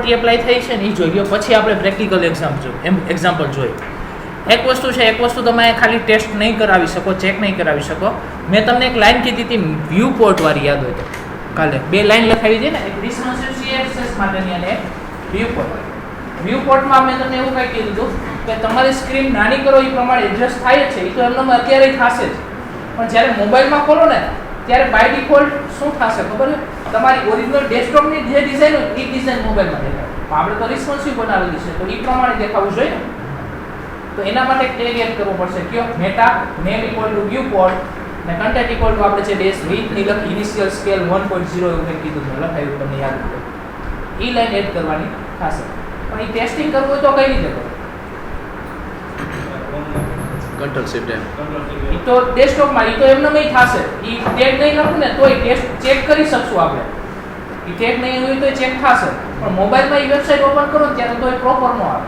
Property apply થઈ છે ને એ જોઈ લો, પછી આપણે પ્રેક્ટિકલ એક્ઝામ્પલ જોઈએ. એક વસ્તુ છે, એક વસ્તુ તમે ખાલી ટેસ્ટ નહીં કરાવી શકો, ચેક નહીં કરાવી શકો. મેં તમને એક લાઈન કીધી હતી વ્યૂ પોર્ટ વાળી, યાદ હોય તો કાલે 2 લાઈન લખાવી હતી ને, એક રિસ્પોન્સિવ CSS માટેની અને એક વ્યૂ પોર્ટ. વ્યૂ પોર્ટમાં મેં તમને એવું કંઈ કીધું હતું કે તમારી સ્ક્રીન નાની કરો એ પ્રમાણે એડજસ્ટ થાય છે, એ તો એમનો અત્યારે થશે જ, પણ જ્યારે મોબાઈલમાં ખોલો ને ત્યારે બાય ડિફોલ્ટ શું થશે ખબર છે? તમારી ઓરિજિનલ ડેસ્કટોપની જે ડિઝાઇન હોય એ ડિઝાઇન મોબાઈલમાં દેખાય. આપણે તો રિસ્પોન્સિવ બનાવેલી છે, તો એ પ્રમાણે દેખાવું જોઈએ ને. તો એના માટે ટેગ એડ કરવો પડશે. કયો? Meta name equal to view port ને કન્ટેન્ટ ઇક્વલ ટુ આપણે છે ડેશ વિથ ની લખી ઇનિશિયલ સ્કેલ 1.0 એવું કંઈ કીધું છે, લખાયું તમને યાદ હોય. એ લાઈન એડ કરવાની થશે. પણ એ ટેસ્ટિંગ કરવું હોય તો કઈ રીતે કરો? કંટ્રોલ શિફ્ટ એમ. એ તો ડેસ્કટોપમાં એ તો એમને નહીં થશે. એ ટેગ નહીં લખું ને તોય ટેસ્ટ ચેક કરી શકશું આપણે. એ ટેગ નહીં હોય તો ચેક થશે, પણ મોબાઈલમાં એ વેબસાઇટ ઓપન કરો ને ત્યારે તો એ પ્રોપર ન આવે.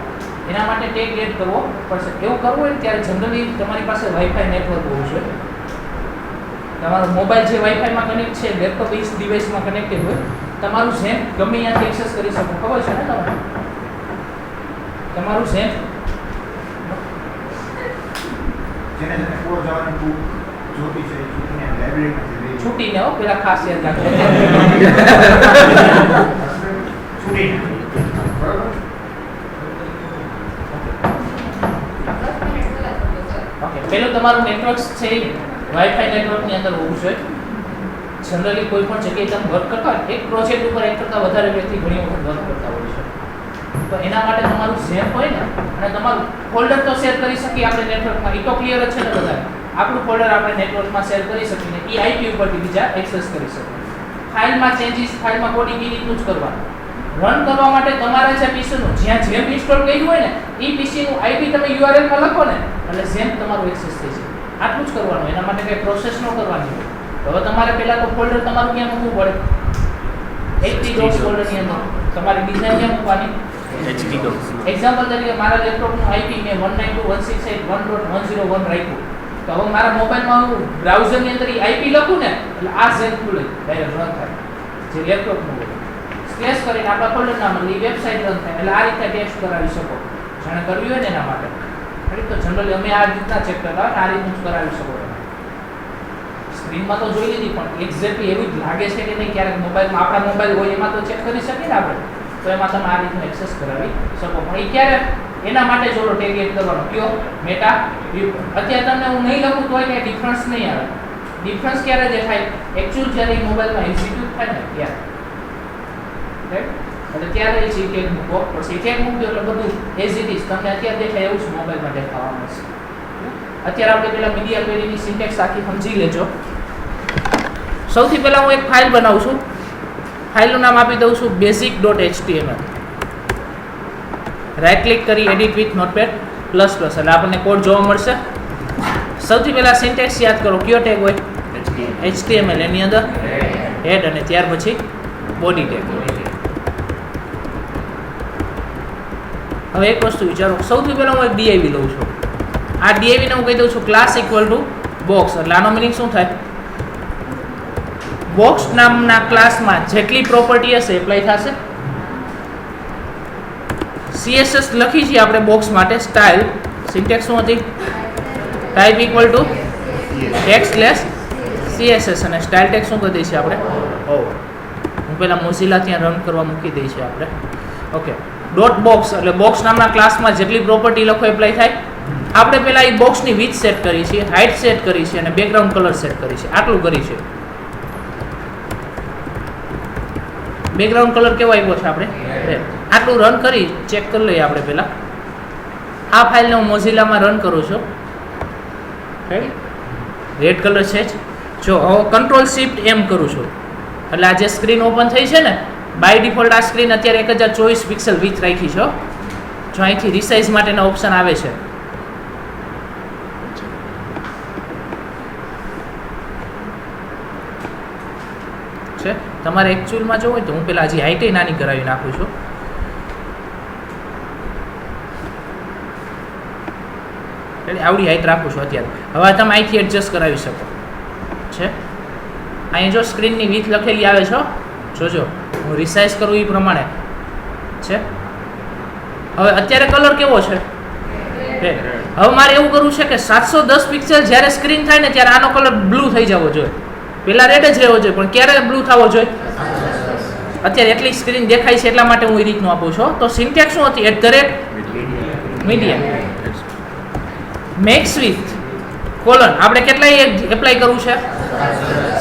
એના માટે ટેગ એડ કરવો પડશે. એવું કરવું હોય ને ત્યારે જનરલી તમારી પાસે વાઈફાઈ નેટવર્ક હોવું જોઈએ. તમારો મોબાઈલ જે વાઈફાઈમાં કનેક્ટ છે, લેપટોપ એ ડિવાઇસમાં કનેક્ટેડ હોય, તમારું ઝેમ ગમે ત્યાંથી એક્સેસ કરી શકો. ખબર છે ને તમને? તમારું ઝેમ છૂટીને હો, પેલા ખાસ યાદ રાખજો. પેલું તમારું નેટવર્ક છે વાઈફાઈ નેટવર્કની અંદર હોવું જોઈએ. જનરલી કોઈ પણ જગ્યાએ તમે વર્ક કરતા હોય, એક પ્રોજેક્ટ ઉપર એક કરતાં વધારે વ્યક્તિ ઘણી વખત વર્ક કરતા હોય છે, તો એના માટે તમારું ઝેમ હોય ને, અને તમારું ફોલ્ડર તો શેર કરી શકીએ આપણે નેટવર્કમાં, એ તો ક્લિયર જ છે ને બધા. આપણું ફોલ્ડર આપણે નેટવર્કમાં શેર કરી શકીએ ને એ આઈપી ઉપરથી બીજા એક્સેસ કરી શકીએ. ફાઇલમાં ચેન્જીસ, ફાઇલમાં કોડિંગ એ રીતનું જ કરવાનું. રન કરવા માટે તમારે જે પીસીનું જ્યાં જેમ ઇન્સ્ટોલ કર્યું હોય ને એ પીસીનું આઈપી તમે યુઆરએલમાં લખો ને એટલે જેમ તમારું એક્સેસ થઈ જાય. આટલું જ કરવાનું. એના માટે કંઈ પ્રોસેસ ન કરવાની હોય. હવે તમારે પહેલાં તો ફોલ્ડર તમારું ક્યાં મૂકવું પડે? HP ડોક્સ ફોલ્ડરની અંદર તમારી ડિઝાઇન ક્યાં મૂકવાની? HP docs. એક્ઝામ્પલ તરીકે મારા લેપટોપનું આઈપી મેં 192.168.1.1 રાખ્યું, તો હવે મારા મોબાઈલમાં હું બ્રાઉઝરની અંદર એ આઈપી લખું ને એટલે આ ઝેમ ખુલે, ડાયરેક્ટ રન થાય. જે લેપટોપનું હોય સ્પેસ કરીને આપણા ફોલ્ડર નામ એટલે વેબસાઇટ રન થાય. એટલે આ રીતે ટેસ્ટ કરાવી શકો, જાણે કરવી હોય ને એના માટે. તો જનરલી અમે આ રીતના ચેક કરતા હોય, આ રીતનું જ કરાવી શકો. સ્ક્રીનમાં તો જોઈ લીધી, પણ એક્ઝેક્ટલી એવું જ લાગે છે કે નહીં, ક્યારેક મોબાઈલમાં આપણા મોબાઈલ હોય એમાં તો ચેક કરી શકીએ ને આપણે, તો એમાં તમે આ રીતનું એક્સેસ કરાવી શકો. પણ એ ક્યારે? એના માટે જોડો ટેગ એડ કરવાનો. કયો? Meta view. અત્યારે તમને હું નહીં લખું તોય કંઈ ડિફરન્સ નહીં આવે. ડિફરન્સ ક્યારે દેખાય? એકચ્યુઅલ જ્યારે મોબાઈલમાં એક્ઝિક્યુટ થાય ને ત્યારે, રાઈટ? એટલે ત્યારે એ ટેગ મૂકો પડશે. ટેગ મૂકજો એટલે બધું એઝ ઇટ ઇઝ તમને અત્યારે દેખાય એવું જ મોબાઈલમાં દેખાવાનું છે. અત્યારે આપણે પેલા મીડિયા ક્વેરીની સિન્ટેક્સ આખી સમજી લેજો. સૌથી પહેલાં હું એક ફાઇલ બનાવું છું. ફાઇલનું નામ આપી દઉં છું basic.html. રાઈટ ક્લિક કરી edit with Notepad plus plus એટલે આપણને કોડ જોવા મળશે. સૌથી પહેલાં સિન્ટેક્સ યાદ કરો. કયો ટેગ હોય? HTML. એની અંદર હેડ અને ત્યાર પછી બોડી ટેગ. હવે એક વસ્તુ વિચારો. સૌથી પહેલાં હું એક div લઉં છું. આ div ને હું કહી દઉં છું ક્લાસ ઇક્વલ ટુ બોક્સ. એટલે આનો મિનિંગ શું થાય? બોક્સ નામના ક્લાસમાં જેટલી પ્રોપર્ટી હશે એપ્લાય થશે. CSS લખી છે આપણે બોક્સ માટે. સ્ટાઇલ સિન્ટેક્સ શું હતી? ટાઈપ ઇક્વલ ટુ ટેક્સ્ટલેસ CSS અને સ્ટાઇલ ટેગ શું કરી દઈએ છીએ આપણે? હું પહેલાં મોઝિલા ત્યાં રન કરવા મૂકી દઈએ છીએ આપણે. ઓકે. ડોટ બોક્સ એટલે બોક્સ નામના ક્લાસમાં જેટલી પ્રોપર્ટી લખો એપ્લાય થાય. આપણે પહેલાં એ બોક્સની વિડ્થ સેટ કરી છે, હાઇટ સેટ કરી છે અને બેકગ્રાઉન્ડ કલર સેટ કરી છે. આટલું કરી છે. બેકગ્રાઉન્ડ કલર કેવો આવ્યો છે આપણે? રેડ. આટલું રન કરી ચેક કરી લઈએ આપણે પહેલાં. આ ફાઇલને હું મોઝિલામાં રન કરું છું. રેડ કલર છે જ. જો હવે કંટ્રોલ શિફ્ટ એમ કરું છું એટલે આ જે સ્ક્રીન ઓપન થઈ છે ને, બાય ડિફોલ્ટ આ સ્ક્રીન અત્યારે 1024 પિક્સેલ વિથ રાખી છે. જો અહીંથી રિસાઇઝ માટેના ઓપ્શન આવે છે. તમારે એકચ્યુઅલમાં જોવું હોય તો હું પેલા હજી હાઈટે નાની કરાવી નાખું છું. એટલે આવડી હાઈટ રાખું છું અત્યારે. હવે તમે અહીંથી એડજસ્ટ કરાવી શકો છે. અહીં જો સ્ક્રીનની વિથ લખેલી આવે છે, જોજો હું રિસાઇઝ કરું એ પ્રમાણે છે. હવે અત્યારે કલર કેવો છે? રેડ. હવે મારે એવું કરવું છે કે 710 પિક્સેલ જ્યારે સ્ક્રીન થાય ને ત્યારે આનો કલર બ્લુ થઈ જવો જોઈએ. પેલા રેડ જ રહેવો જોઈએ, પણ ક્યારે બ્લુ થવો જોઈએ? અત્યારે એટલી સ્ક્રીન દેખાય છે એટલા માટે હું એ રીતનું આપું છું. તો સિન્ટેક્સ શું હતી? મીડિયમ મેક્સ વિથ કોલન આપણે કેટલાય એપ્લાય કરવું છે?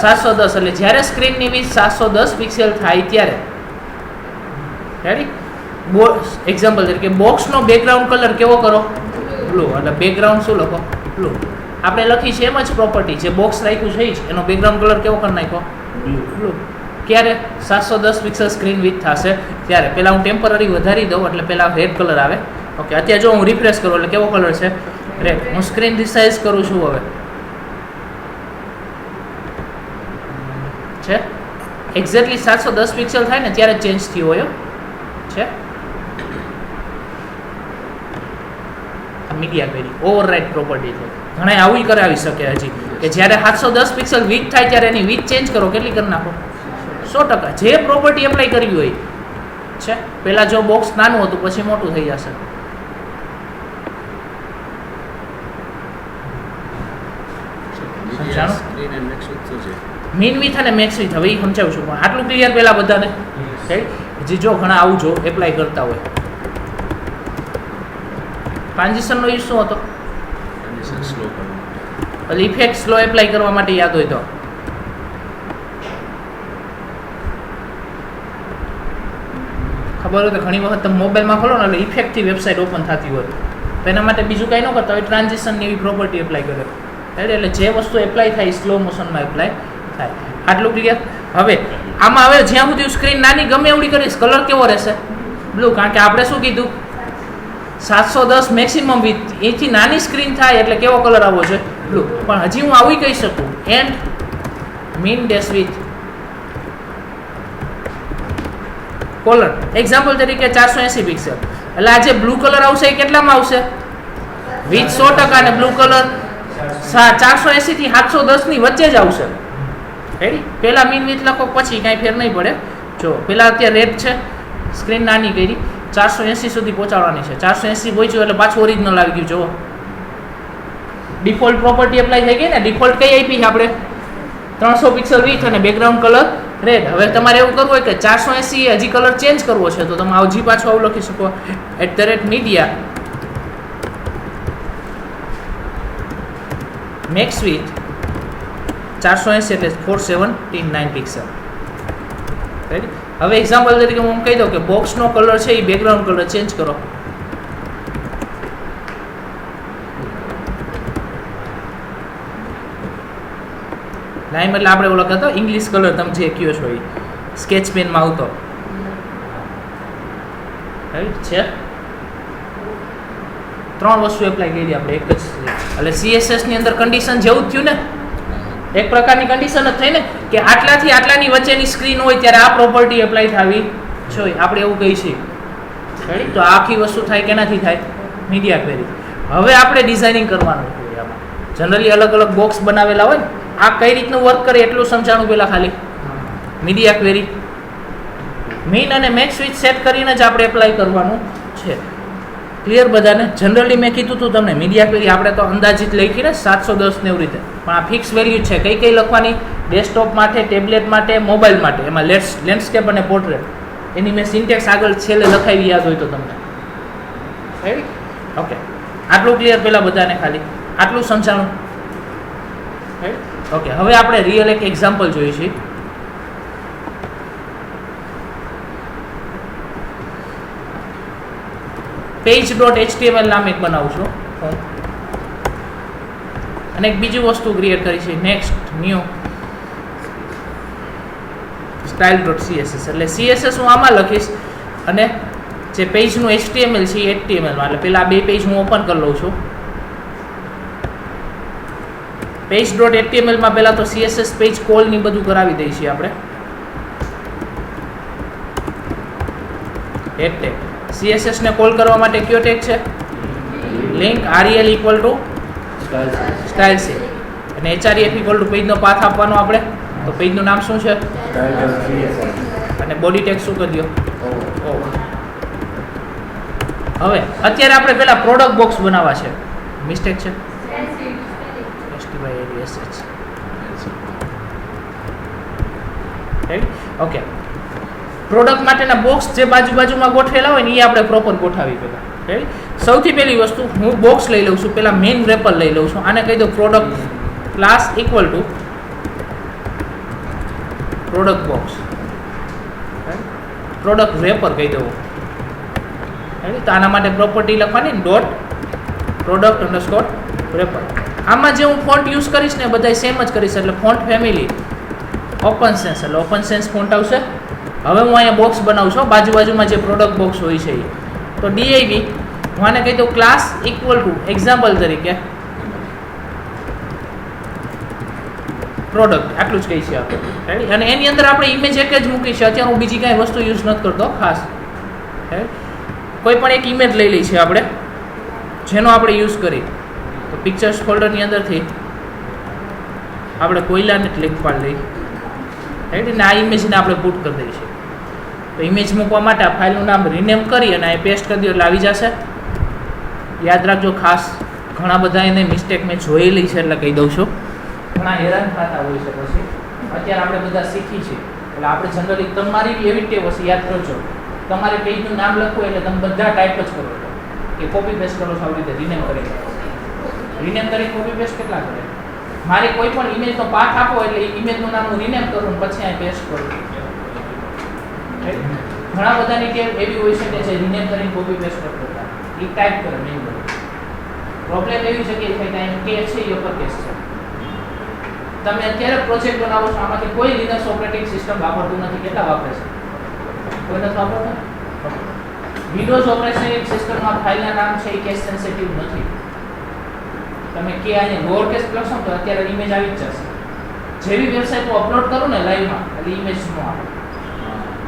710. એટલે જ્યારે સ્ક્રીનની વિથ 710 પિક્સેલ થાય ત્યારે રેડી. એક્ઝામ્પલ તરીકે બોક્સનો બેકગ્રાઉન્ડ કલર કેવો કરો? બ્લુ. એટલે બેકગ્રાઉન્ડ શું લખો? બ્લુ. આપણે લખી છે એમ જ પ્રોપર્ટી જે બોક્સ રાખ્યું છે એનો બેકગ્રાઉન્ડ કલર કેવો કરી નાખો? બ્લુ. ક્યારે? 710 પિક્સેલ સ્ક્રીન વિથ થશે ત્યારે. પહેલાં હું ટેમ્પરરી વધારી દઉં એટલે પહેલાં રેડ કલર આવે. ઓકે, અત્યારે જો હું રિફ્રેશ કરું એટલે કેવો કલર છે? રેડ. હું સ્ક્રીન રિસાઇઝ કરું છું હવે છે એક્ઝેક્ટલી 710 પિક્સેલ થાય ને ત્યારે ચેન્જ થયો હોય છે. મીડિયા ક્વેરી ઓવરરાઇડ પ્રોપર્ટી છે. ઘણા આવું કરાવી શકે હજી કે જ્યારે 710 પિક્સલ વીક થાય ત્યારે એની વીક ચેન્જ કરો. કેટલી કરી નાખો? 100%. જે પ્રોપર્ટી એપ્લાય કરવી હોય છે. પહેલા જો બોક્સ નાનું હતું પછી મોટું થઈ જશે. મીન વિથ અને મેક્સ વિથ હવે એ સમજાવું છું, પણ આટલું ક્લિયર પહેલા બધાને હજી જો ઘણા આવું જો એપ્લાય કરતા હોય. ટ્રાન્ઝિશનનો યુઝ શું હતો? એટલે ઇફેક્ટ સ્લો એપ્લાય કરવા માટે યાદ હોય તો ખબર હોય તો ઘણી વખત તમે મોબાઈલમાં ખોલો ને એટલે ઇફેક્ટથી વેબસાઇટ ઓપન થતી હોય તો એના માટે બીજું કંઈ ન કરતા હોય, ટ્રાન્ઝિશનની એવી પ્રોપર્ટી એપ્લાય કરે એટલે જે વસ્તુ એપ્લાય થાય સ્લો મોશનમાં એપ્લાય થાય. આટલું ક્લિયર. હવે આમાં હવે જ્યાં સુધી સ્ક્રીન નાની ગમે એવડી કરીશ કલર કેવો રહેશે? બ્લુ. કારણ કે આપણે શું કીધું? 710 મેક્સિમમ વિથ. એથી નાની સ્ક્રીન થાય એટલે કેવો કલર આવવો જોઈએ? બ્લુ. પણ હજી હું આવું કહી શકું and mean dash with colour. Example તરીકે 480 પિક્સેલ એટલે આ જે બ્લુ કલર આવશે એ કેટલામાં આવશે? વિથ 100% અને બ્લુ કલર 480 થી 710 ની વચ્ચે જ આવશે. રેડી. પહેલા મીન વિથ લખો પછી કાંઈ ફેર નહીં પડે. જો પહેલા અત્યારે રેડ છે, સ્ક્રીન નાની કરી 480 સુધી પહોંચાડવાની છે. 480 પહોંચ્યું એટલે પાછું ઓરિજિનલ આવી ગયું. જુઓ ડિફોલ્ટ પ્રોપર્ટી એપ્લાય થઈ ગઈ ને. ડિફોલ્ટ કઈ આપી છે આપણે? 300 પિક્સલ વિથ અને બેકગ્રાઉન્ડ કલર રેડ. હવે તમારે એવું કરવું હોય કે 480 હજી કલર ચેન્જ કરવો છે તો તમે હજી પાછું આવું લખી શકો @media મેક્સ વિથ 480 એટલે 479 પિક્સલ. રાઈટ. હવે એક્ઝામ્પલ તરીકે હું કહી દઉં કે બોક્સનો કલર છે એ બેકગ્રાઉન્ડ કલર ચેન્જ કરો. લાઈમ એટલે આપણે ઓળખ હતો ઇંગ્લિશ કલર તમે જે કયો છો એ સ્કેચ પેનમાં આવતો રાઈટ છે. 3 વસ્તુ એપ્લાય કરી આપણે એક જ. એટલે CSS ની અંદર કન્ડિશન જેવું જ થયું ને, એક પ્રકારની કન્ડિશન જ થઈ ને કે આટલાથી આટલાની વચ્ચેની સ્ક્રીન હોય ત્યારે આ પ્રોપર્ટી એપ્લાય થવી જોઈએ. આપણે એવું કહી છીએ રાઈટ. તો આખી વસ્તુ થાય કેનાથી થાય? Media query. હવે આપણે ડિઝાઇનિંગ કરવાનું હોય આમાં. જનરલી અલગ અલગ બોક્સ બનાવેલા હોય ને, આ કઈ રીતનું વર્ક કરે એટલું સમજાણું પહેલા ખાલી. મીડિયા ક્વેરી મીન અને મેક્સ વિથ સેટ કરીને જ આપણે એપ્લાય કરવાનું છે. ક્લિયર બધાને? જનરલી મેં કીધું હતું તમને મીડિયા ક્વેરી આપણે તો અંદાજિત લખી ને 710 ને એવી રીતે, પણ આ ફિક્સ વેલ્યુ છે. કઈ કઈ લખવાની? ડેસ્કટોપ માટે, ટેબ્લેટ માટે, મોબાઈલ માટે. એમાં લેન્ડસ્કેપ અને પોર્ટ્રેટ એની મેં સિન્ટેક્સ આગળ છેલ્લે લખાવી યાદ હોય તો તમને. રાઈટ. ઓકે, આટલું ક્લિયર પહેલાં બધાને ખાલી આટલું સમજાણું. રાઈટ. ઓકે, હવે આપણે રિયલ એક એક્ઝામ્પલ જોઈએ છીએ. page.html નામ એક બનાવું છું અને એક બીજી વસ્તુ ક્રિએટ કરી છે. Next new style.css. એટલે CSS હું આમાં લખીશ અને જે પેજનું HTML છે એ HTML માં. એટલે પહેલા બે પેજ હું ઓપન કરી લઉં છું. page.html માં પહેલા તો CSS પેજ કોલ ની બધું કરાવી દઈએ છીએ આપણે. એક ટેગ CSS ને કોલ કરવા માટે કયો ટેગ છે? Link rel equal to style છે અને href ઇક્વલ ટુ પેજનો પાથ આપવાનો આપણે. તો પેજનું નામ શું છે? અને બોડી ટેગ શું કરી દો? હવે અત્યારે આપણે પેલા પ્રોડક્ટ બોક્સ બનાવવા છે. મિસ્ટેક છે ઓકે. પ્રોડક્ટ માટેના બોક્સ જે બાજુમાં ગોઠવેલા હોય ને એ આપણે પ્રોપર ગોઠવી પહેલા. રાઈટ. સૌથી પહેલી વસ્તુ હું બોક્સ લઈ લઉં છું. પહેલા મેઇન રેપર લઈ લઉં છું. આને કહી દઉં product class equal to product box. Product wrapper કહી દઉં. તો આના માટે પ્રોપર્ટી લખવાની ડોટ પ્રોડક્ટ અંડરસ્કોર રેપર. આમાં જે હું ફોન્ટ યુઝ કરીશ ને બધા સેમ જ કરીશ. એટલે ફોન્ટ ફેમિલી ઓપન સેન્સ, એટલે ઓપન સેન્સ ફોન્ટ આવશે. હવે હું અહીંયા બોક્સ બનાવું છું. બાજુમાં જે પ્રોડક્ટ બોક્સ હોય છે એ તો div હું આને કહી દઉં ક્લાસ ઇક્વલ ટુ એક્ઝામ્પલ તરીકે પ્રોડક્ટ. આટલું જ કહી છે આપણે. રાઈટ. અને એની અંદર આપણે ઇમેજ એક જ મૂકી છે. અત્યારે હું બીજી કાંઈ વસ્તુ યુઝ નથી કરતો ખાસ. કોઈ પણ એક ઇમેજ લઈ લઈ છે આપણે જેનો આપણે યુઝ કરી તો પિક્ચર્સ ફોલ્ડરની અંદરથી આપણે કોયલાને ક્લિક પાડી લઈ. રાઈટ. અને આ ઇમેજને આપણે પુટ કરી દઈશું. તો ઇમેજ મૂકવા માટે આ ફાઇલનું નામ રિનેમ કરી અને અહીં પેસ્ટ કરી દો એટલે આવી જશે. યાદ રાખજો ખાસ, ઘણા બધા એને મિસ્ટેક મેં જોયેલી છે એટલે કહી દઉં છું. ઘણા હેરાન થતા હોય છે પછી. અત્યારે આપણે બધા શીખી છીએ એટલે આપણે જનરલી તમારી એવી ટેવ હશે, યાદ કરજો. તમારે પેજનું નામ લખવું એટલે તમે બધા ટાઈપ જ કરો છો કે કોપી પેસ્ટ કરો છો. આવી રીતે રિનેમ કરી કોપી પેસ્ટ કેટલા કરે. મારે કોઈ પણ ઇમેજનો પાથ આપો એટલે ઇમેજનું નામ હું રિનેમ કરું પછી અહીં પેસ્ટ કરું. ઘણા બધાની ટેવ એવી હોય છે કે જે રિનેમ કરીને કોપી પેસ્ટ કરતા એ ટાઈપ કરે નહીં કરે. પ્રોબ્લેમ એવી છે કે ટાઈમ કે છે એ ઉપર કેસ છે. તમે અત્યારે પ્રોજેક્ટ બનાવો છો આમાંથી કોઈ લિનક્સ ઓપરેટિંગ સિસ્ટમ વાપરતું નથી. કેટલા વાપરે છે? કોઈ નથી વાપરતા. વિન્ડોઝ ઓપરેટિંગ સિસ્ટમમાં ફાઇલના નામ છે એ કેસ સેન્સિટિવ નથી. તમે કે આને લોઅર કેસ લખશો તો અત્યારે ઇમેજ આવી જ જશે. જેવી વેબસાઇટ પર અપલોડ કરું ને લાઈવમાં એટલે ઇમેજ નો આવે.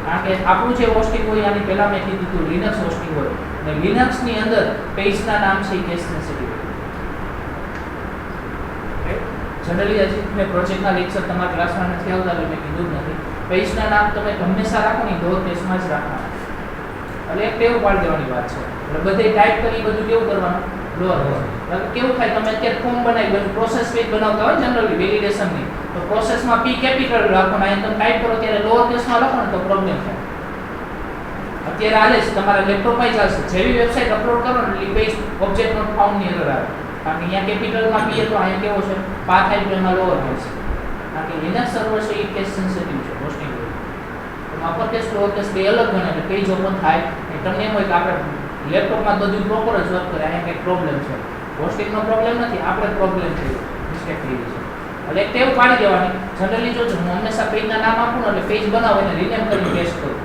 કારણ કે આપણું જે હોસ્ટિંગ હોય આની પહેલા મેં કીધું હતું લિનક્સ હોસ્ટિંગ હોય અને લિનક્સની અંદર પેજના નામ છે એ કેસ સેન્સિટિવ. જનરલી હજી મેં પ્રોજેક્ટના લેક્ચર તમારા ક્લાસમાં નથી આવતા એટલે મેં કીધું જ નથી. પેજના નામ તમે હંમેશા રાખો ને લોઅર કેસમાં જ રાખવાના. એટલે એક ટેવ પાડી દેવાની વાત છે. એટલે બધે ટાઈપ કરી બધું કેવું કરવાનું લોઅર કેસ. એટલે કેવું થાય તમે અત્યારે ફોર્મ બનાવી બધું પ્રોસેસ પેજ બનાવતા હોય જનરલી વેલિડેશનની તો પ્રોસેસમાં પી કેપિટલ રાખો ને તમે ટાઈપ કરો ત્યારે લોઅર કેસમાં લખો ને તો પ્રોબ્લેમ થાય. અત્યારે હાલે છે તમારા લેપટોપમાં ચાલશે. જેવી વેબસાઇટ અપલોડ કરો ને એટલે પેજ ઓબ્જેક્ટ નોટ ફાઉન્ડ ની એરર આવે. કારણ કે અહીંયા કેપિટલમાં પી તો અહીંયા કેવો છે પાથ આઈપી એમાં લોઅર હોય છે. કારણ કે લિનક્સ સર્વર છે એ કેસ સેન્સિટિવ છે હોસ્ટિંગ હોય. તો અપર કેસ લોઅર કેસ બે અલગ ગણે એટલે પેજ ઓપન થાય એ તમને એમ હોય કે આપણે લેપટોપમાં બધું પ્રોપર જ વર્ક કરે. અહીંયા કંઈક પ્રોબ્લેમ છે. હોસ્ટિંગનો પ્રોબ્લેમ નથી, આપણે પ્રોબ્લેમ થયો મિસ્ટેક થઈ ગઈ છે. એટલે એક ટેવ પાડી દેવાની. જનરલી જોજો હું હંમેશા પેજના નામ આપું ને એટલે પેજ બનાવો એને રિનેમ કરીને પેસ્ટ કરું.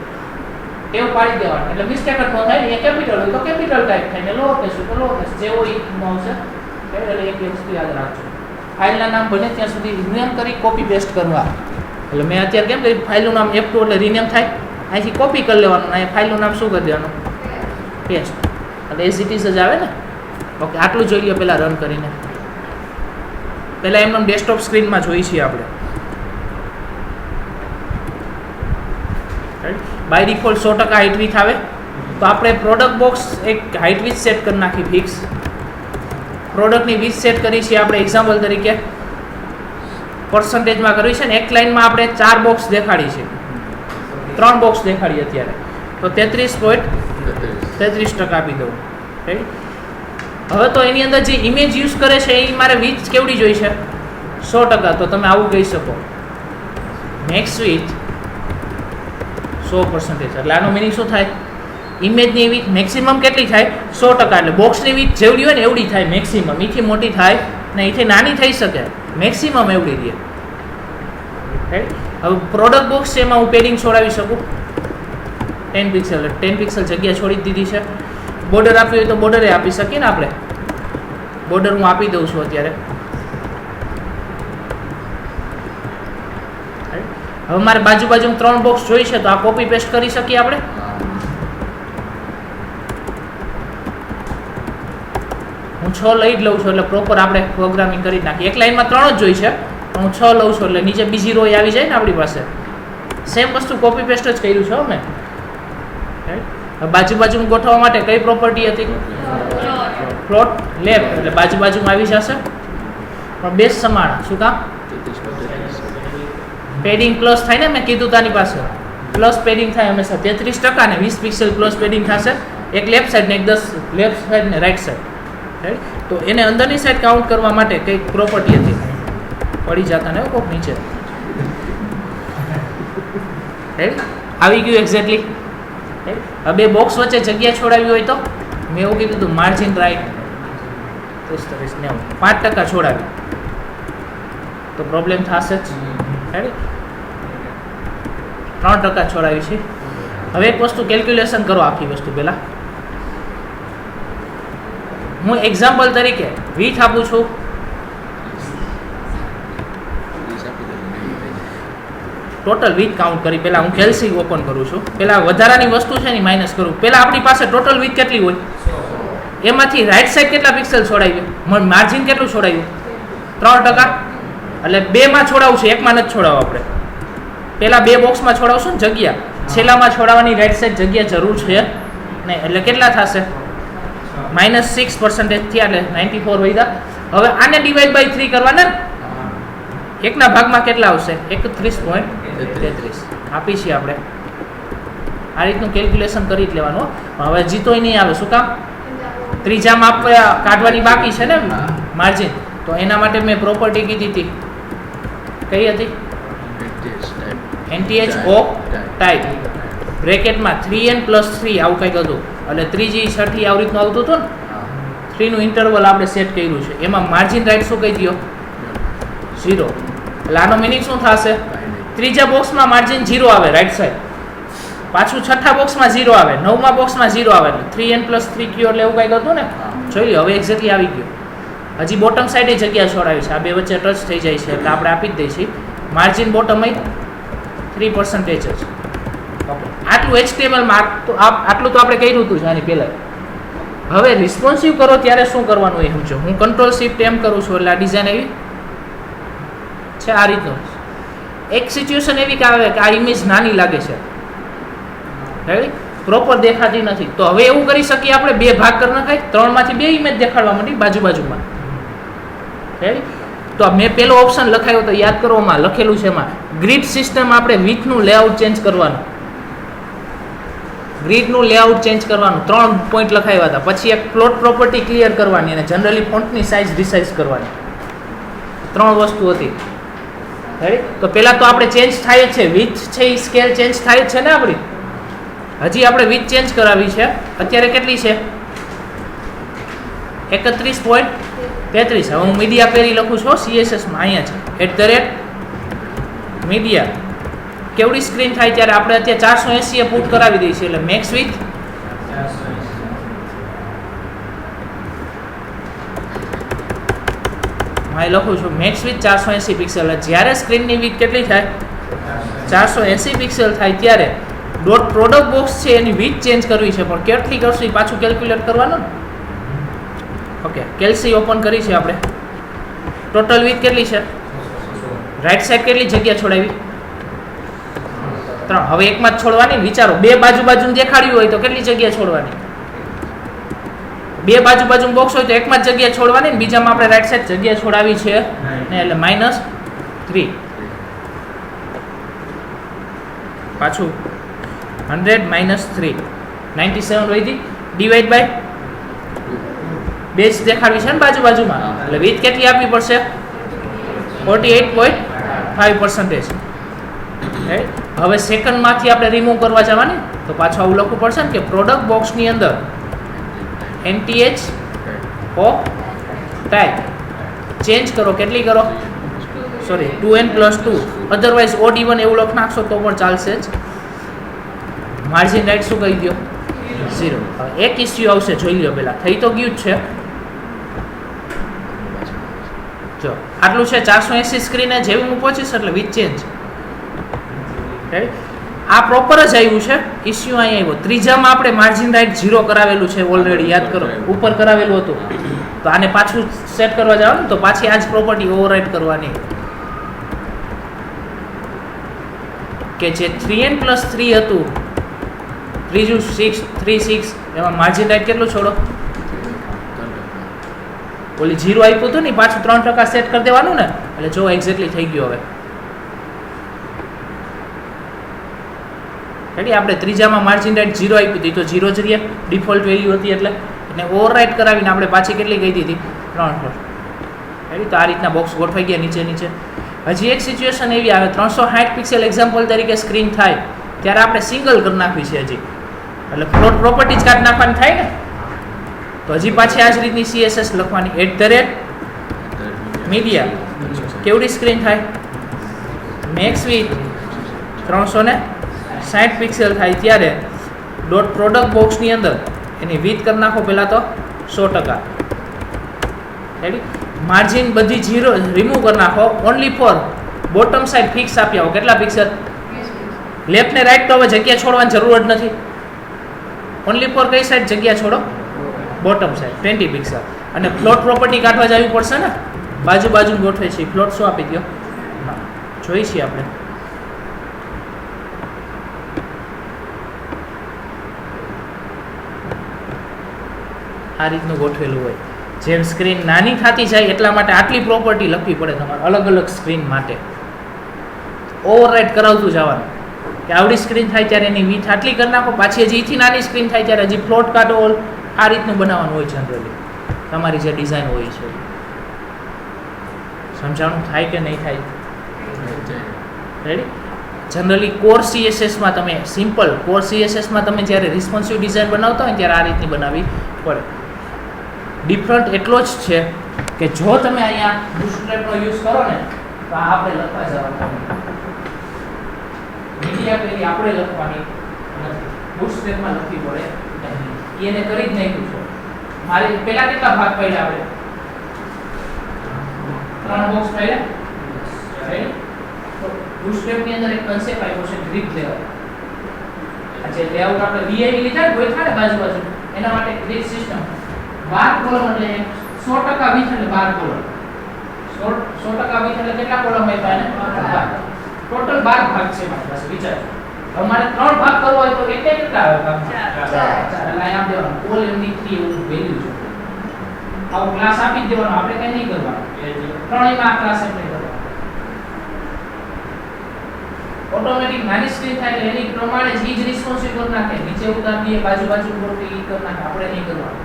ટેવ પાડી દેવાની એટલે મિસ્ટેક જ ન થાય ને. એ કેપિટલ હોય તો કેપિટલ ટાઈપ થાય ને લોઅર કેસ હોય તો લોઅર કેસ જેવો એ આવશે. એટલે એક વસ્તુ યાદ રાખજો. ફાઇલના નામ બને ત્યાં સુધી રિનેમ કરી કોપી પેસ્ટ કરવા. એટલે મેં અત્યારે કેમ કહ્યું ફાઇલનું નામ F2 એટલે રિનેમ થાય. અહીંથી કોપી કરી લેવાનું. અહીંયા ફાઇલનું નામ શું કરી દેવાનું? પેસ્ટ. એટલે એઝ ઇટ ઇઝ જ આવે ને. ઓકે, આટલું જોઈ લો પહેલાં રન કરીને. પહેલાં એમનો ડેસ્કટોપ સ્ક્રીનમાં જોઈ છીએ આપણે. બાય ડિફોલ્ટ 100% હાઇટ વિથ આવે તો આપણે પ્રોડક્ટ બોક્સ એક હાઇટ વિથ સેટ કરી નાખી ફિક્સ. પ્રોડક્ટની વિથ સેટ કરી છે આપણે એક્ઝામ્પલ તરીકે પર્સન્ટેજમાં કરવી છે ને એક લાઇનમાં આપણે 4 બોક્સ દેખાડી છે, 3 બોક્સ દેખાડી અત્યારે તો 33.33% આપી દઉં. રાઈટ. હવે તો એની અંદર જે ઇમેજ યુઝ કરે છે એ મારે વિથ કેવડી જોઈ છે 100%. તો તમે આવું કહી શકો મેક્સ વિથ 100%. એટલે આનો મિનિંગ શું થાય? ઇમેજની વિથ મેક્સિમમ કેટલી થાય 100%. એટલે બોક્સની વિથ જેવડી હોય ને એવડી થાય મેક્સિમમ. એથી મોટી થાય ને એથી નાની થઈ શકે, મેક્સિમમ એવડી રહે. રાઈટ. હવે પ્રોડક્ટ બોક્સ છે એમાં હું પેડિંગ છોડાવી શકું 10 પિક્સલ. 10 પિક્સલ જગ્યા છોડી દીધી છે. બોર્ડર આપવી હોય તો બોર્ડરે આપી શકીએ ને આપણે. બોર્ડર હું આપી દઉં છું અત્યારે. હવે મારે બાજુમાં 3 બોક્સ જોઈ છે તો આ કોપી પેસ્ટ કરી શકીએ આપણે. હું 6 લઈ જ લઉં છું એટલે પ્રોપર આપણે પ્રોગ્રામિંગ કરી નાખીએ. એક લાઈનમાં 3 જ જોઈ છે પણ હું 6 લઉં છું એટલે નીચે બીજી રો આવી જાય ને આપણી પાસે. સેમ વસ્તુ કોપી પેસ્ટ જ કર્યું છે અમે. હવે બાજુ ગોઠવવા માટે કઈ પ્રોપર્ટી હતી? પ્લોટ લેફ્ટ, એટલે બાજુમાં આવી જશે પણ બેઝ સમાન. શું કામ? પેડિંગ પ્લસ થાય ને, મેં કીધું તાની પાસે પ્લસ પેડિંગ થાય હંમેશા 33% ને 20 પિક્સેલ પ્લસ પેડિંગ થશે, એક લેફ્ટ સાઈડ ને એક 10 લેફ્ટ સાઈડ ને રાઈટ સાઈડ. તો એને અંદરની સાઈડ કાઉન્ટ કરવા માટે કઈક પ્રોપર્ટી હતી, પડી જતા ને કોક નીચે. આવી ગયું એક્ઝેક્ટલી. હવે બે બોક્સ વચ્ચે જગ્યા છોડાવી હોય તો મેં એવું કીધું હતું માર્જિન રાઈટ 5% છોડાવી તો પ્રોબ્લેમ થશે જ. 3% છોડાવી છે. હવે એક વસ્તુ કેલ્ક્યુલેશન કરો આખી વસ્તુ પહેલા. હું એક્ઝામ્પલ તરીકે વીથ આપું છું. ટોટલ વીથ કાઉન્ટ કરી પહેલા હું કેલ્સી ઓપન કરું છું. પહેલા વધારાની વસ્તુ છે ને માઇનસ કરું. પહેલા આપણી પાસે ટોટલ વીથ કેટલી હોય, એમાંથી રાઈટ સાઈડ કેટલા પિક્સેલ છોડાવ્યું, માર્જિન કેટલું છોડાવ્યું? 3%. એટલે 2માં છોડાવવું છે, 1માં નથી છોડાવવું આપણે. પહેલા 2 બોક્સમાં છોડાવશું ને જગ્યા, છેલ્લામાં છોડાવવાની રાઈટ સાઈડ જગ્યા જરૂર છે નહીં. એટલે કેટલા થશે? -6% થયા, એટલે 94 વધ્યા. હવે આને ડિવાઈડ બાય 3 કરવાના, એકના ભાગમાં કેટલા આવશે? 31.33 આપી છીએ આપણે. આ રીતનું કેલ્ક્યુલેશન કરી જ લેવાનું. હવે જીતોય નહીં આવે. શું કામ? ત્રીજામાં આપણે કાઢવાની બાકી છે ને માર્જિન, તો એના માટે મેં પ્રોપર્ટી કીધી હતી. કઈ હતી? NTH ઓફ ટાઈપ બ્રેકેટમાં 3n + 3 આવું કંઈક હતું. એટલે ત્રીજી છઠ્ઠી આવી રીતનું આવતું હતું ને, 3 નું ઇન્ટરવલ આપણે સેટ કર્યું છે. એમાં માર્જિન રાઈટ શું કહી દો? 0. એટલે આનો મિનિંગ શું થશે? ત્રીજા બોક્સમાં માર્જિન 0 આવે રાઈટ સાઈડ, પાછું છઠ્ઠા બોક્સમાં 0 આવે, 9મા બોક્સમાં 0 આવે. 3n + 3 કયો એટલે એવું કંઈક હતું ને. જોઈ લો હવે એક્ઝેક્ટલી આવી ગયું. હજી બોટમ સાઈડે જગ્યા છોડાવી છે, આ બે વચ્ચે ટચ થઈ જાય છે એટલે આપણે આપી જ દઈશું. માર્જિન બોટમ 3% જ. ઓકે, આટલું HTML માર્ક તો આટલું તો આપણે કર્યું હતું આની પહેલાં. હવે રિસ્પોન્સિવ કરો ત્યારે શું કરવાનું એ સમજો. હું Ctrl+Shift M કરું છું એટલે આ ડિઝાઇન એવી છે. આ રીતનું એક સિચ્યુએશન એવી કે આવે કે આ ઇમેજ નાની લાગે છે, રેડી, પ્રોપર દેખાતી નથી. તો હવે એવું કરી શકીએ આપણે, 2 ભાગ કરી નખાય, 3માંથી 2 ઇમેજ દેખાડવા માંડી બાજુમાં. રેડી. તો મેં પહેલો ઓપ્શન લખાયો તો યાદ કરો, માં લખેલું છે એમાં ગ્રીડ સિસ્ટમ. આપણે વિથનું લેઆઉટ ચેન્જ કરવાનું, ગ્રીડનું લેઆઉટ ચેન્જ કરવાનું. 3 પોઈન્ટ લખાવ્યા હતા. પછી એક પ્લોટ પ્રોપર્ટી ક્લિયર કરવાની અને જનરલી ફોન્ટની સાઇઝ રિસાઇઝ કરવાની. 3 વસ્તુ હતી. રેડી. તો પહેલાં તો આપણે ચેન્જ થાય જ છે, વિથ છે એ સ્કેલ ચેન્જ થાય જ છે ને આપણી. હજી આપણે વિથ ચેન્જ કરાવી છે. અત્યારે કેટલી છે? 31.33. હવે હું મીડિયા પેરી લખું છું CSSમાં, અહીંયા છે @media. કેવડી સ્ક્રીન થાય ત્યારે આપણે અત્યારે 480 એ પુટ કરાવી દઈએ છીએ. એટલે મેક્સ વિથ અહીં લખું છું મેક્સ વિથ 480 પિક્સેલ. જ્યારે સ્ક્રીનની વિથ કેટલી થાય? 480 પિક્સેલ થાય ત્યારે પ્રોડક્ટ બોક્સ છે એની વિથ ચેન્જ કરવી છે. પણ કેટલી કરશું એ પાછું કેલ્ક્યુલેટ કરવાનું ને. ઓકે, કેલ્સી ઓપન કરી છે આપણે. ટોટલ વિથ કેટલી છે? રાઈટ સાઈડ કેટલી જગ્યા છોડાવી? 3. હવે એકમાં જ છોડવાની. વિચારો, 2 બાજુ દેખાડ્યું હોય તો કેટલી જગ્યા છોડવાની? 2 બાજુ બોક્સ હોય તો એકમાં જ જગ્યા છોડવાની ને બીજામાં આપણે રાઈટ સાઈડ જગ્યા છોડાવી છે ને, એટલે -3. પાછું 100 -3 97 વધી. ડિવાઈડ બાય 2 જ દેખાડવી છે ને બાજુમાં. એટલે વિથ કેટલી આપવી પડશે? 48.5%. હવે સેકન્ડમાંથી આપણે રિમૂવ કરવા જવાની તો પાછું આવું લખવું પડશે ને કે પ્રોડક્ટ બોક્સની અંદર NTH ઓફ ટાઈપ ચેન્જ કરો. કેટલી કરો? Sorry, 2n + 2. અધરવાઇઝ OD1 એવું લખ નાખશો તો પણ ચાલશે જ. માર્જિન રાઈટ શું કહી દો? 0. એક ઇસ્યુ આવશે, જોઈ લો પહેલાં. થઈ તો ગયું જ છે. જો આટલું છે 480 સ્ક્રીને જેવું હું પહોંચીશ એટલે વિથ ચેન્જ. આ પ્રોપર જ આવ્યું છે. ઇસ્યુ અહીં આવ્યો. ત્રીજામાં આપણે માર્જિન રાઈટ 0 કરાવેલું છે ઓલરેડી, યાદ કરો, ઉપર કરાવેલું હતું. તો આને પાછું સેટ કરવા જવાનું તો પાછી આ જ પ્રોપર્ટી ઓવરરાઇડ કરવાની કે જે 3n + 3 હતું ત્રીજું 6 3 6 એમાં માર્જિન રાઇટ કેટલું છોડો? ઓલી 0 આપ્યું હતું ને પાછું 3% સેટ કરી દેવાનું ને, એટલે જો એક્ઝેક્ટલી થઈ ગયું. હવે રેડી, આપણે ત્રીજામાં માર્જિન રાઇટ 0 આપ્યું હતું, તો 0 જ રહે, ડિફોલ્ટ વેલ્યુ હતી એટલે એને ઓવરરાઇટ કરાવીને આપણે પાછી કેટલી કહી દીધી? 3. રેડી, તો આ રીતના બોક્સ ગોઠવાઈ ગયા નીચે નીચે. હજી એક સિચ્યુએશન એવી આવે 360 પિક્સેલ એક્ઝામ્પલ તરીકે સ્ક્રીન થાય ત્યારે આપણે સિંગલ કરી નાખવી છે હજી, એટલે ફ્લોટ પ્રોપર્ટીઝ કાઢી નાખવાની થાય ને, તો હજી પાછી આ જ રીતની CSS લખવાની @media કેવડી સ્ક્રીન થાય? મેક્સ વિથ 360 પિક્સેલ થાય ત્યારે ડોટ પ્રોડક્ટ બોક્સની અંદર એની વિથ કરી નાખો પહેલાં તો 100%. રેડી, માર્જિન બધી 0 રિમૂવ કરી નાખો, only for bottom side fix આપી આવો. કેટલા પિક્સેલ? લેફ્ટ ને રાઈટ તો હવે જગ્યા છોડવાની જરૂર જ નથી. ઓનલી ફોર કઈ સાઈડ જગ્યા છોડો? Bottom side 20 pixel. અને ફ્લોટ પ્રોપર્ટી કાઢવા જવી પડશે ને, બાજુ બાજુ ગોઠવે છે ફ્લોટ. શું આપી દો? જોઈ છીએ આપણે. આ રીતનું ગોઠવેલું હોય. જેમ સ્ક્રીન નાની થતી જાય એટલા માટે આટલી પ્રોપર્ટી લખવી પડે તમારે અલગ અલગ સ્ક્રીન માટે. ઓવરરાઇટ કરાવતું જવાનું કે આવડી સ્ક્રીન થાય ત્યારે એની વિથ આટલી કરી નાખો, પાછી હજી એથી નાની સ્ક્રીન થાય ત્યારે હજી પ્લોટ કાઢો. આ રીતનું બનાવવાનું હોય જનરલી તમારી જે ડિઝાઇન હોય છે. સમજાણું થાય કે નહીં થાય? રેડી, જનરલી કોર CSSમાં તમે સિમ્પલ કોર CSSમાં તમે જ્યારે રિસ્પોન્સિવ ડિઝાઇન બનાવતા હોય ત્યારે આ રીતની બનાવવી પડે. ડિફરન્ટ એટલો જ છે કે જો તમે અહીંયા બુટસ્ટ્રેપનો યુઝ કરો ને તો આપણે લખવા જવાનું મીડિયા પેલી આપણે લખવાની નથી, બુટસ્ટ્રેપમાં લખવી પડે. એને કરી જ નહીં પૂછો. મારે પહેલા કેટલા ભાગ પડ્યા? આપણે 3 બોક્સ પડ્યા. રાઈટ, તો બુટસ્ટ્રેપની અંદર એક કન્સેપ્ટ આવ્યો છે ગ્રીડ લેવલ. આ જે લેઆઉટ આપણે VI લીધા કોઈ થાય બાજુ બાજુ, એના માટે ગ્રીડ સિસ્ટમ 12 કોલમ એટલે 100% વિથ એટલે 12 કોલમ. 100% વિથ એટલે કેટલા કોલમ આપ્યા એને? 12. ટોટલ 12 ભાગ છે મારી પાસે. વિચારો તમારે 3 ભાગ કરવો હોય તો કેટલા આવે ભાગ? 4. એટલે આમ દેવાનું કોલ એમની 3 એવું વેલ્યુ છે. આવો ક્લાસ આપી જ દેવાનો, આપણે કઈ નહીં કરવાનું. ત્રણેયમાં આ ક્લાસ એપ્લાય કરવાનો. ઓટોમેટિક નાની સ્ક્રીન થાય એટલે એની પ્રમાણે જ રિસ્પોન્સિવ કરી નાખે. નીચે ઉતાર દઈએ, બાજુ બાજુ ગોઠવી કરી નાખે, આપણે નહીં કરવાનું.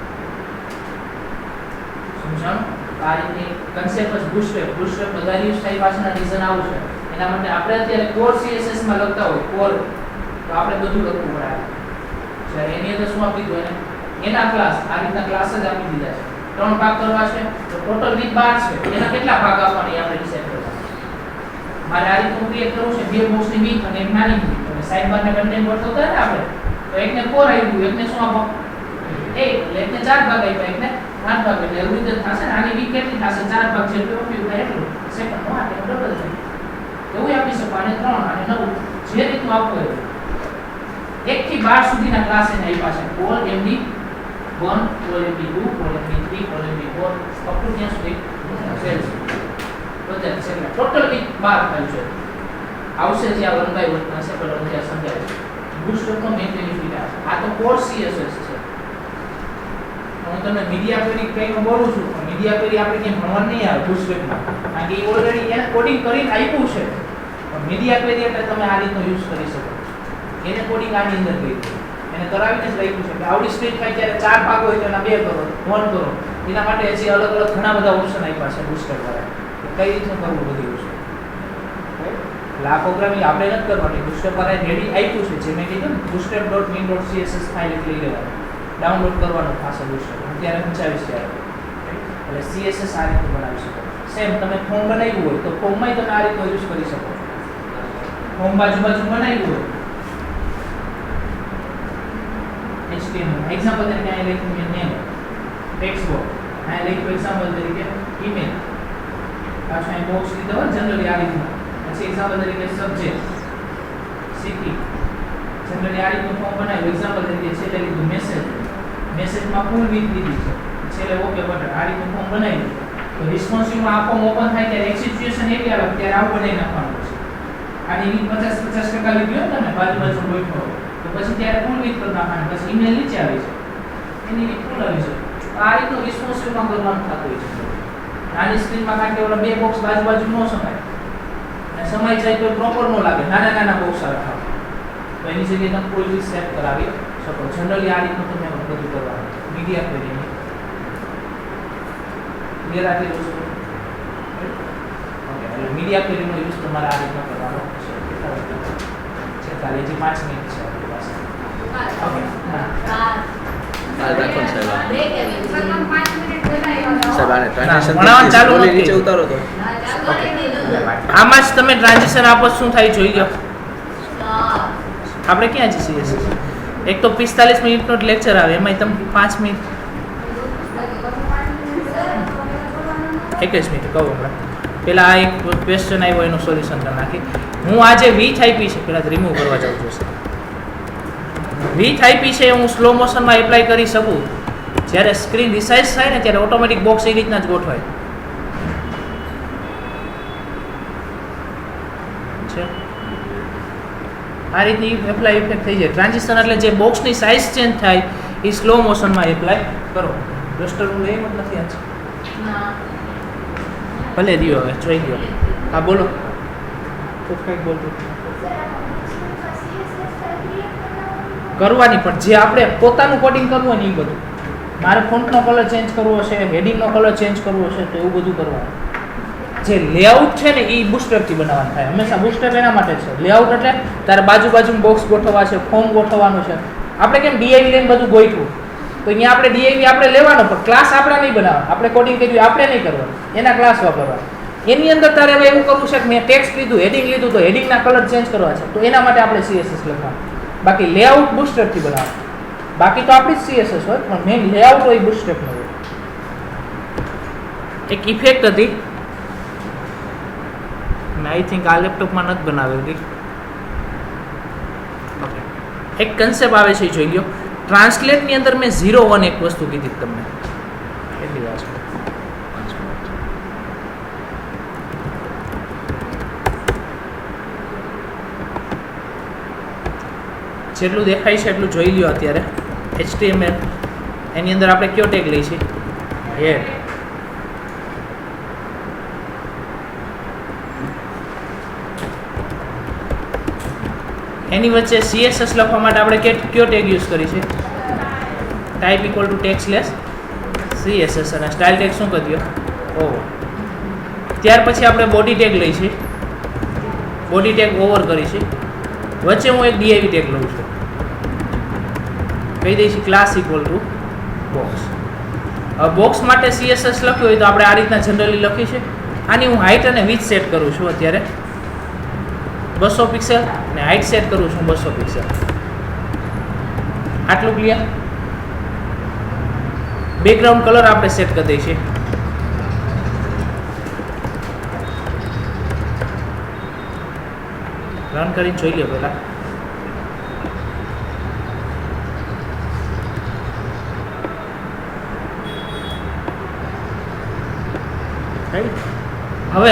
સમજાણું? આ રીતની કન્સેપ્ટ જ બુટસ્ટ્રેપ બધા યુઝ થાય પાછળના ડિઝાઇન આવું છે. એના માટે આપણે અત્યારે કોર CSS માં લખતા હોય કોર, તો આપણે બધું લખવું પડે. જ્યારે એની અંદર શું આપી દીધું એને? એના ક્લાસ આ રીતના ક્લાસ જ આપી દીધા છે. 3 ભાગ કરવા છે તો ટોટલ વિથ 12 છે. એના કેટલા ભાગ આપવાની આપણે ડિસાઈડ કરવાનું. મારે આ રીતનું ક્રિએટ કરવું છે, 2 બોક્સની વિથ અને એક નાની વિથ, અને સાઈડ બારના કન્ટેન્ટ બતાવતા હતા આપણે. તો એકને 4 આવ્યું, એકને શું આપો? 8. એટલે એકને 4 ભાગ આપ્યા, એકને 8 ભાગ. એટલે એવું રીતે થશે ને. આની વિથ કેટલી થશે? 4 ભાગ જેટલું આપ્યું થાય એટલું સેકન્ડમાં આ ડબલ થાય. એવું આપી શકો. આને 3 અને 9 જે રીતનું આપવું હોય. 1 થી 12 સુધીના ક્લાસ એને આપ્યા છે. Call MD1, call MD2, call MD3, call MD4 up to ત્યાં સુધી સેલ્સ બધા છે. ટોટલ વિથ 12 થાય છે. આવશે જે આ 1 by 1 કન્સેપ્ટ પર ત્યાં સમજાય છે. બુટસ્ટ્રેપનો મેઇન બેનિફિટ આ તો કોર CSS છે. હું તમને મીડિયા ક્વેરી કઈ બોલું છું, મીડિયા ક્વેરી આપણે કેમ ભણવા નહીં આવે બુટસ્ટ્રેપમાં, કારણ કે ઓલરેડી એને કોડિંગ કરીને આપ્યું છે. પણ મીડિયા ક્વેરી એટલે તમે આ રીતનો યુઝ કરી શકો. એને કોડિંગ આની અંદર કરી એને કરાવીને જ લખ્યું છે કે આવડી સ્ક્રીન થાય ત્યારે 4 ભાગ હોય તો એના 2 કરો, 1 કરો. એના માટે હજી અલગ અલગ ઘણા બધા ઓપ્શન આપ્યા છે બુટસ્ટ્રેપ દ્વારા. કઈ રીતનું કરવું બધી વસ્તુ. એટલે આ પ્રોગ્રામિંગ આપણે નથી કરવાની. બુટસ્ટ્રેપ દ્વારા રેડી આપ્યું છે. જે મેં કીધું ને bootstrap.min.css ફાઇલ લઈ લેવાની, ડાઉનલોડ કરવાનું થશે બુટસ્ટ્રેપ. હું ત્યારે સમજાવીશ ત્યારે. એટલે CSS આ રીતે બનાવી શકો. સેમ તમે ફોર્મ બનાવ્યું હોય તો ફોર્મમાં તમે આ રીતે યુઝ કરી શકો. ફોર્મ બાજુ બાજુ બનાવ્યું હોય HTML એક્ઝામ્પલ તરીકે અહીં લખ્યું મેં નેમ, ટેક્સ્ટ બોક્સ અહીં લખ્યું એક્ઝામ્પલ તરીકે ઈમેલ, પાછું અહીં બોક્સ લીધો હોય જનરલી આ રીતનું. પછી એક્ઝામ્પલ તરીકે સબ્જેક્ટ, સિટી, જનરલી આ રીતનું ફોર્મ બનાવ્યું. એક્ઝામ્પલ તરીકે છેલ્લે લીધું મેસેજ, મેસેજમાં ફૂલ વિથ લીધી છે, છેલ્લે ઓકે બટન. આ રીતનું ફોર્મ બનાવ્યું તો રિસ્પોન્સિવમાં આ ફોર્મ ઓપન થાય ત્યારે એક સિચ્યુએશન એવી આવે ત્યારે આવું બનાવી નાખવાનું છે. આની વિથ 50% લીધી હોય ને તમે બાજુ બાજુ ગોઠવો તો પછી ત્યારે ફૂલ વિથ કરી નાખવાનું, પછી ઈમેલ નીચે આવી છે એની વિથ ફૂલ આવી છે. આ રીતનું રિસ્પોન્સિવમાં કરવાનું થતું હોય છે. નાની સ્ક્રીનમાં કારણ કે ઓલા બે બોક્સ બાજુ ન સમાય અને સમાઈ જાય તો પ્રોપર ન લાગે, નાના બોક્સ આવે ખાવ તો એની જગ્યાએ તમે કોઈ બી સેટ કરાવી શકો. જનરલી આ રીતનું તમે બધું કરવાનું મીડિયા ક્વેરીની ક્લિયર આટલી વસ્તુ. ઓકે, એટલે મીડિયા ક્વેરીનો યુઝ તમારે આ રીતનો કરવાનો છે. કેટલા છે? 5 મિનિટ છે આપણી પાસે. ઓકે, હા રાખો સાહેબ. સાહેબ આને ભણાવવાનું ટ્રાન્ઝેક્શન ચાલુ ઓલી નથી. નીચે ઉતારો તો. આમાં જ તમે ટ્રાન્ઝિશન આપો શું થાય જોઈ લો. આપણે ક્યાં જઈએ છીએ? એક તો 45 મિનિટનો લેક્ચર આવે એમાં તમે 5 મિનિટ 21 મિનિટ કહું હમણાં. પેલા આ એક ક્વેશ્ચન આવ્યો એનું સોલ્યુશન કરી નાખી. હું આજે વીથ આપી છે પેલા રિમૂવ કરવા જવું જોશે. વીથ આપી છે હું સ્લો મોશનમાં એપ્લાય કરી શકું. જ્યારે સ્ક્રીન રિસાઇઝ થાય ને ત્યારે ઓટોમેટિક બોક્સ એ રીતના જ ગોઠવાય છે. આ રીતની એપ્લાય ઇફેક્ટ થઈ જાય. ટ્રાન્ઝિશન એટલે જે બોક્સની સાઇઝ ચેન્જ થાય એ સ્લો મોશનમાં એપ્લાય કરો. રસ્ટર હું એમ જ નથી આજ ભલે દિયો હવે જોઈ ગયો. હા બોલો તો કંઈક બોલતો કરવાની, પણ જે આપણે પોતાનું કોડિંગ કરવું હોય ને એ બધું. મારે ફોન્ટનો કલર ચેન્જ કરવો હશે, હેડિંગનો કલર ચેન્જ કરવો હશે તો એવું બધું કરવાનું. જે લેઆઉટ છે ને એ બુસ્ટરથી બનાવવાનું થાય. હંમેશા બુસ્ટર એના માટે છે. લેઆઉટ એટલે તારે બાજુ બોક્સ ગોઠવવા છે, ફોર્મ ગોઠવવાનું છે. આપણે કેમ ડીઆઈવી લઈને બધું ગોઠવું તો અહીંયા આપણે ડીઆઈવી આપણે લેવાનો, પણ ક્લાસ આપણે નહીં બનાવવાનો. આપણે કોડિંગ કર્યું આપણે નહીં કરવાનું, એના ક્લાસ વાપરવા. એની અંદર તારે હવે એવું કરવું છે કે મેં ટેક્સ્ટ લીધું, હેડિંગ લીધું તો હેડિંગના કલર ચેન્જ કરવા છે, તો એના માટે આપણે સીએસએસ લખવાનું. બાકી લેઆઉટ બુસ્ટરથી બનાવવાનું. બાકી તો આપણી જ સીએસએસ હોય, પણ મેઇન લેઆઉટ હોય બુસ્ટરનો હોય. એક ઇફેક્ટ હતી આઈ થિંક આ લેપટોપમાં નથી બનાવેલી. ઓકે, એક કન્સેપ્ટ આવે છે જોઈ લો. ટ્રાન્સલેટની અંદર મેં 0-1 એક વસ્તુ કીધી તમને. કેટલી વાર છે? જેટલું દેખાય છે એટલું જોઈ લ્યો. અત્યારે HTML એની અંદર આપણે કયો ટેગ લઈએ છીએ? હેડ. એની વચ્ચે CSS લખવા માટે આપણે કયો ટેગ યુઝ કરી છે? ટાઈપ ઇક્વલ ટુ ટેક્સ્ટલેસ CSS અને સ્ટાઇલ ટેગ શું કરી દો? ઓવર. ત્યાર પછી આપણે બોડી ટેગ લઈ છે. બોડી ટેગ ઓવર કરી છે. વચ્ચે હું એક DIV ટેગ લઉં છું. કહી દઈશ ક્લાસ ઇક્વલ ટુ બોક્સ. હવે બોક્સ માટે CSS લખ્યું હોય તો આપણે આ રીતના જનરલી લખી છે. આની હું હાઇટ અને વિડ્થ સેટ કરું છું અત્યારે 200 પિક્સેલ અને હાઇટ સેટ કરું છું 200 પિક્સેલ. આટલું ક્લિયર. બેકગ્રાઉન્ડ કલર આપણે સેટ કરી દઈએ છીએ. રન કરીને જોઈ લો પહેલા. હવે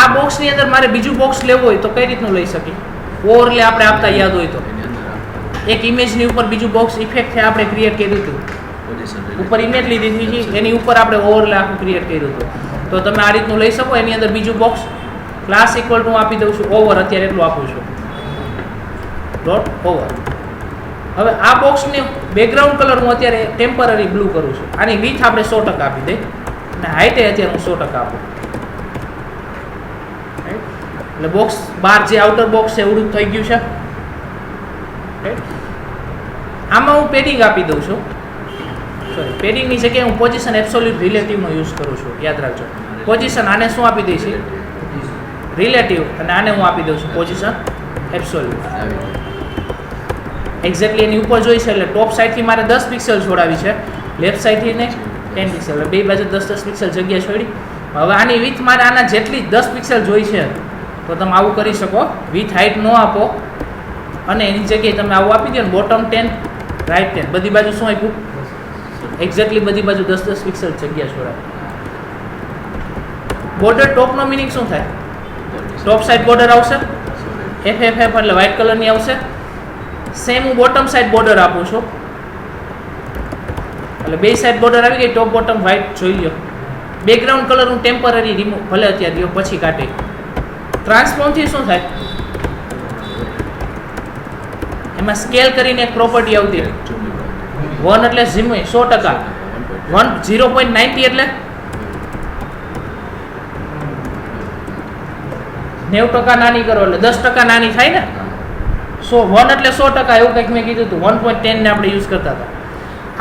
આ બોક્સની અંદર મારે બીજું બોક્સ લેવું હોય તો કઈ રીતનું લઈ શકીએ? ઓવરલે આપણે આપતા યાદ હોય તો એક ઇમેજની ઉપર બીજું બોક્સ ઇફેક્ટ છે આપણે ક્રિએટ કર્યું હતું. ઉપર ઇમેજ લીધી હતી એની ઉપર આપણે ઓવરલે આખું ક્રિએટ કર્યું હતું. તો તમે આ રીતનું લઈ શકો. એની અંદર બીજું બોક્સ ક્લાસ ઇક્વલ ટુ આપી દઉં છું ઓવર. અત્યારે એટલું આપું છું ડોટ ઓવર. હવે આ બોક્સને બેકગ્રાઉન્ડ કલર હું અત્યારે ટેમ્પરરી બ્લુ કરું છું. આની વિડ્થ આપણે 100% આપી દઈએ અને હાઇટ અત્યારે હું 100% આપું. એટલે બોક્સ બહાર જે આઉટર બોક્સ છે એવડું થઈ ગયું છે. આમાં હું પેડિંગ આપી દઉં છું. સોરી, પેડિંગની જગ્યાએ હું પોઝિશન એબ્સોલ્યુટ રિલેટિવનો યુઝ કરું છું. યાદ રાખજો. પોઝિશન આને શું આપી દઈશ? રિલેટિવ. અને આને હું આપી દઉં છું પોઝિશન એબ્સોલ્યુટ. એક્ઝેક્ટલી એની ઉપર જોઈ છે એટલે ટોપ સાઈડથી મારે 10 પિક્સેલ છોડાવી છે, લેફ્ટ સાઈડથી ને 10 પિક્સેલ. બે બાજુ 10 પિક્સલ જગ્યા છોડી. હવે આની વિથ મારે આના જેટલી 10 પિક્સલ જોઈ છે તો તમે આવું કરી શકો. વિથ હાઇટ ન આપો અને એની જગ્યાએ તમે આવું આપી દો ને બોટમ 10 રાઈટ 10 બધી બાજુ શું આપ્યું? એક્ઝેક્ટલી બધી બાજુ 10 પિક્સલ જગ્યા છોડાય. બોર્ડર ટોપનો મિનિંગ શું થાય? ટોપ સાઈડ બોર્ડર આવશે. FFF એટલે વ્હાઇટ કલરની આવશે. સેમ હું બોટમ સાઈડ બોર્ડર આપું છું, એટલે બે સાઈડ બોર્ડર આવી ગઈ, ટોપ બોટમ વ્હાઇટ જોઈ લો. બેકગ્રાઉન્ડ કલર હું ટેમ્પરરી રિમૂવ ભલે અત્યારે દો પછી કાઢી. ટ્રાન્સફોર્મથી શું થાય, એમાં સ્કેલ કરીને એક પ્રોપર્ટી આવતી 1 એટલે ઝીમ 100%, 0.90 એટલે 90% નાની કરો એટલે 10% નાની થાય ને. 1 એટલે 100%, એવું કંઈક મેં કીધું હતું. 1.10 ને આપણે યુઝ કરતા હતા.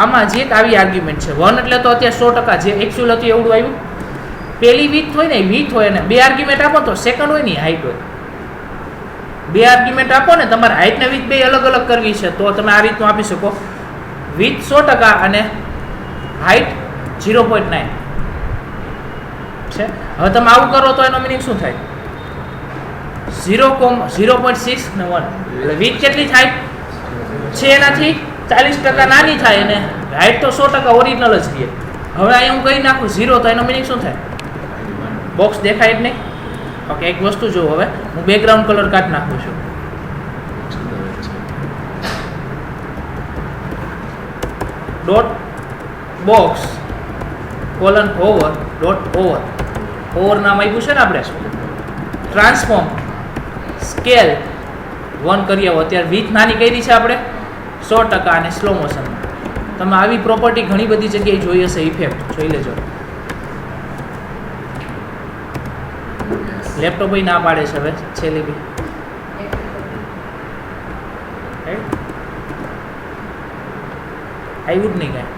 આમાં જે એક આવી આર્ગ્યુમેન્ટ છે, 1 એટલે તો અત્યારે 100% જે એકચ્યુઅલ હતું એવડું આવ્યું. પેલી વીથ હોય ને વીથ હોય ને બે આર્ગ્યુમેન્ટ આપો તો સેકન્ડ હોય ને હાઈટ હોય. બે આર્ગ્યુમેન્ટ આપો ને તમારે હાઈટ ને વીથ બે અલગ અલગ કરવી છે તો તમે આ રીતનું આપી શકો. વીથ 100% અને હાઈટ 0.9 છે. હવે તમે આવું કરો તો એનો મિનિંગ શું થાય, 0.6 ને 1 એટલે વીથ કેટલી થાય છે એનાથી 40% નાની થાય અને હાઈટ તો 100% ઓરિજિનલ જ રહે. હવે અહીંયા હું કહી નાખું 0 તો એનો મિનિંગ શું થાય, બોક્સ દેખાય જ નહીં. ઓકે, એક વસ્તુ જો, હવે હું બેકગ્રાઉન્ડ કલર કાઢી નાખું છું. Dot box colon over dot over નામ આપ્યું છે ને આપણે. ટ્રાન્સફોર્મ સ્કેલ 1 કરી આવો. અત્યારે વીથ નાની કરી છે આપણે 100% અને સ્લો મોશન. તમે આવી પ્રોપર્ટી ઘણી બધી જગ્યાએ જોઈ હશે, ઇફેક્ટ જોઈ લેજો. લેપટોપ ના પાડે છે હવે છેલ્લી બી. આવ્યું જ નહીં કાંઈ.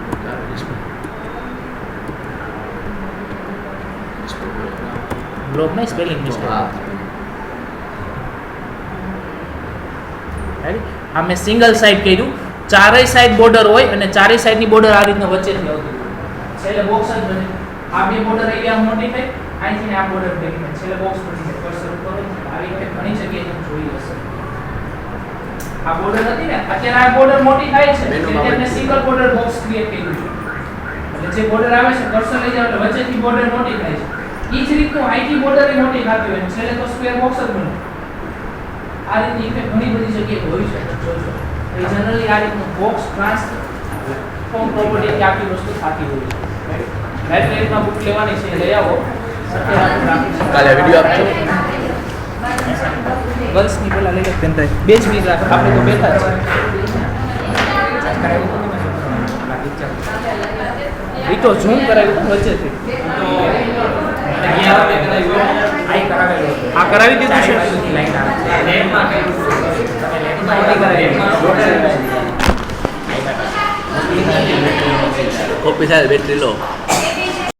બ્લોક નહીં, સ્પેલિંગ મિસ્ટેક. આ મેં સિંગલ સાઈડ કર્યું. ચારેય સાઈડ બોર્ડર હોય અને ચારેય સાઈડની બોર્ડર આ રીતના વચ્ચેથી આવતી હોય. છેલ્લે બોક્સ જ બને. આ બે બોર્ડર એરિયા મોટી થાય, અહીંથી આ બોર્ડર ભેગી થાય, છેલ્લે બોક્સ બની જાય. કર્સર ઉપર આવી રીતે ઘણી જગ્યાએ તમે જોઈ હશે. આ બોર્ડર હતી ને, અત્યારે આ બોર્ડર મોટી થાય છે એટલે તેમને સિંગલ બોર્ડર બોક્સ ક્રિએટ કર્યું છે. એટલે જે બોર્ડર આવે છે કર્સર લઈ જાવ એટલે વચ્ચેથી બોર્ડર મોટી થાય છે. એ જ રીતનું અહીંથી બોર્ડર એ મોટી થતી હોય, છેલ્લે તો સ્ક્વેર બોક્સ જ બને. આ રીતની ઇફેક્ટ ઘણી બધી જગ્યાએ હોય છે. જોજો એ જનરલી આ રીતનું બોક્સ ટ્રાન્સફોર્મ પ્રોપર્ટી આખી વસ્તુ થતી હોય છે. લાઇબ્રેરીમાં બુક લેવાની છે, લઈ આવો. કાલે વિડિયો આપજો. ગર્લ્સની પેલા લઈ લે પેન ડ્રાઈવ. 2 જ મિનિટ રાખો, આપણે તો બેઠા જ છે. એ તો ઝૂમ કરાવ્યું વચ્ચેથી. આ કરાવી દીધું છે. કોપી થાય બેટરી લો.